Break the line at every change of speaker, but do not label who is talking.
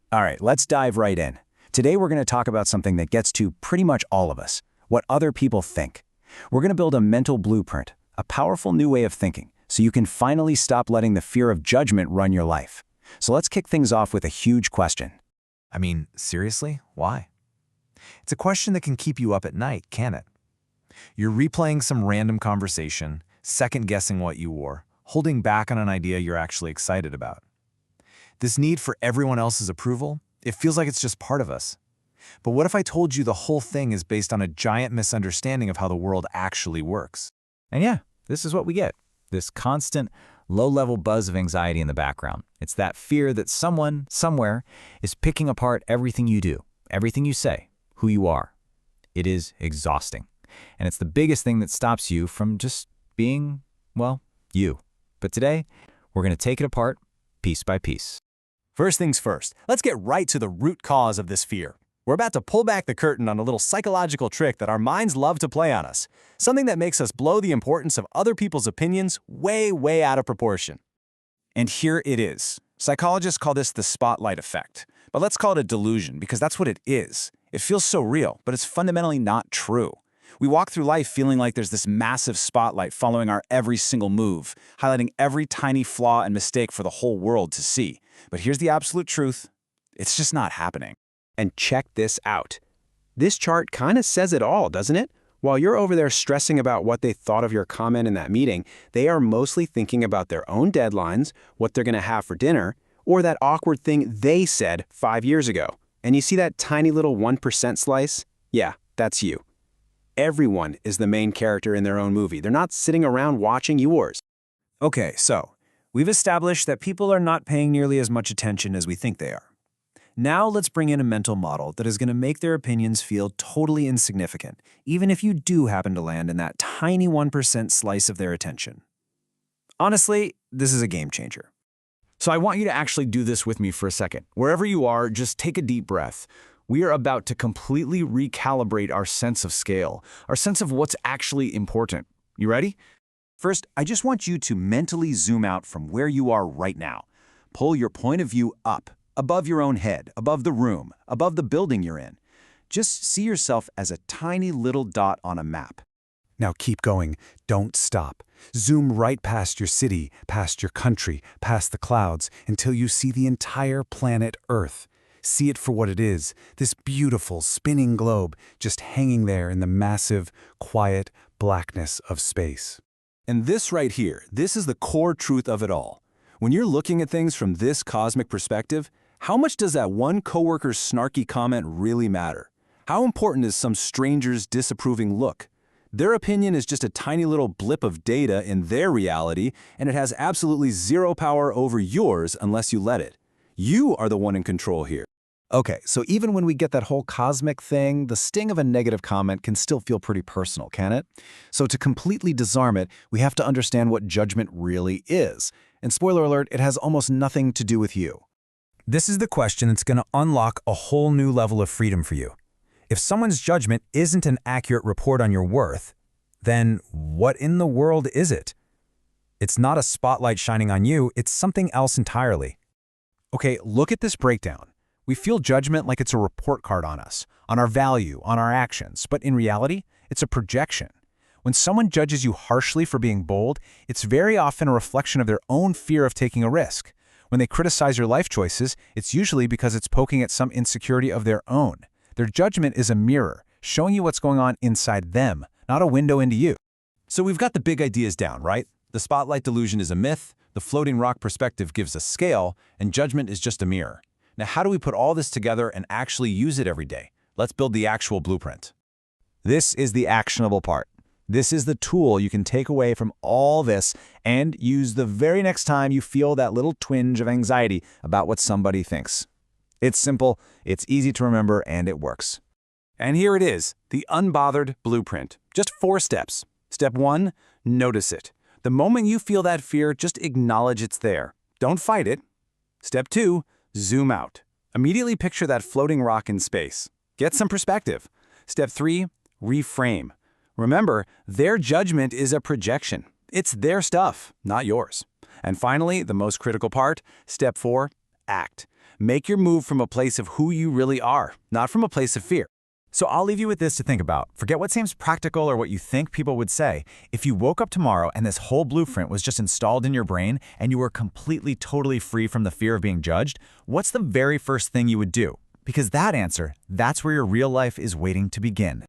All right, let's dive right in. Today we're going to talk about something that gets to pretty much all of us, what other people think. We're going to build a mental blueprint, a powerful new way of thinking, so you can finally stop letting the fear of judgment run your life. So let's kick things off with a huge question.
I mean, seriously? Why? It's a question that can keep you up at night, can't it? You're replaying some random conversation, second-guessing what you wore, holding back on an idea you're actually excited about. This need for everyone else's approval, it feels like it's just part of us. But what if I told you the whole thing is based on a giant misunderstanding of how the world actually works?
And yeah, this is what we get. This constant, low-level buzz of anxiety in the background. It's that fear that someone, somewhere, is picking apart everything you do, everything you say, who you are. It is exhausting. And it's the biggest thing that stops you from just being, well, you. But today, we're going to take it apart, piece by piece.
First things first, let's get right to the root cause of this fear. We're about to pull back the curtain on a little psychological trick that our minds love to play on us, something that makes us blow the importance of other people's opinions way, way out of proportion. And here it is. Psychologists call this the spotlight effect, but let's call it a delusion because that's what it is. It feels so real, but it's fundamentally not true. We walk through life feeling like there's this massive spotlight following our every single move, highlighting every tiny flaw and mistake for the whole world to see. But here's the absolute truth. It's just not happening.
And check this out. This chart kind of says it all, doesn't it? While you're over there stressing about what they thought of your comment in that meeting, they are mostly thinking about their own deadlines, what they're going to have for dinner, or that awkward thing they said 5 years ago. And you see that tiny little 1% slice? Yeah, that's you. Everyone is the main character in their own movie. They're not sitting around watching yours.
Okay, so we've established that people are not paying nearly as much attention as we think they are. Now let's bring in a mental model that is going to make their opinions feel totally insignificant, even if you do happen to land in that tiny 1% slice of their attention. Honestly, this is a game changer.
So I want you to actually do this with me for a second. Wherever you are, just take a deep breath. We are about to completely recalibrate our sense of scale, our sense of what's actually important. You ready?
First, I just want you to mentally zoom out from where you are right now. Pull your point of view up, above your own head, above the room, above the building you're in. Just see yourself as a tiny little dot on a map.
Now keep going. Don't stop. Zoom right past your city, past your country, past the clouds, until you see the entire planet Earth. See it for what it is, this beautiful, spinning globe just hanging there in the massive, quiet blackness of space.
And this right here, this is the core truth of it all. When you're looking at things from this cosmic perspective, how much does that one coworker's snarky comment really matter? How important is some stranger's disapproving look? Their opinion is just a tiny little blip of data in their reality, and it has absolutely zero power over yours unless you let it. You are the one in control here.
Okay, so even when we get that whole cosmic thing, the sting of a negative comment can still feel pretty personal, can it? So to completely disarm it, we have to understand what judgment really is. And spoiler alert, it has almost nothing to do with you.
This is the question that's going to unlock a whole new level of freedom for you. If someone's judgment isn't an accurate report on your worth, then what in the world is it? It's not a spotlight shining on you, it's something else entirely.
Okay, look at this breakdown. We feel judgment like it's a report card on us, on our value, on our actions, but in reality, it's a projection. When someone judges you harshly for being bold, it's very often a reflection of their own fear of taking a risk. When they criticize your life choices, it's usually because it's poking at some insecurity of their own. Their judgment is a mirror, showing you what's going on inside them, not a window into you.
So we've got the big ideas down, right? The spotlight delusion is a myth, the floating rock perspective gives a scale, and judgment is just a mirror. Now, how do we put all this together and actually use it every day? Let's build the actual blueprint.
This is the actionable part. This is the tool you can take away from all this and use the very next time you feel that little twinge of anxiety about what somebody thinks. It's simple, it's easy to remember, and it works.
And here it is, the Unbothered Blueprint. Just 4 steps. Step 1, notice it. The moment you feel that fear, just acknowledge it's there. Don't fight it. Step 2, zoom out. Immediately picture that floating rock in space. Get some perspective. Step 3, reframe. Remember, their judgment is a projection. It's their stuff, not yours. And finally, the most critical part, step 4, act. Make your move from a place of who you really are, not from a place of fear.
So I'll leave you with this to think about. Forget what seems practical or what you think people would say. If you woke up tomorrow and this whole blueprint was just installed in your brain and you were completely, totally free from the fear of being judged, what's the very first thing you would do? Because that answer, that's where your real life is waiting to begin.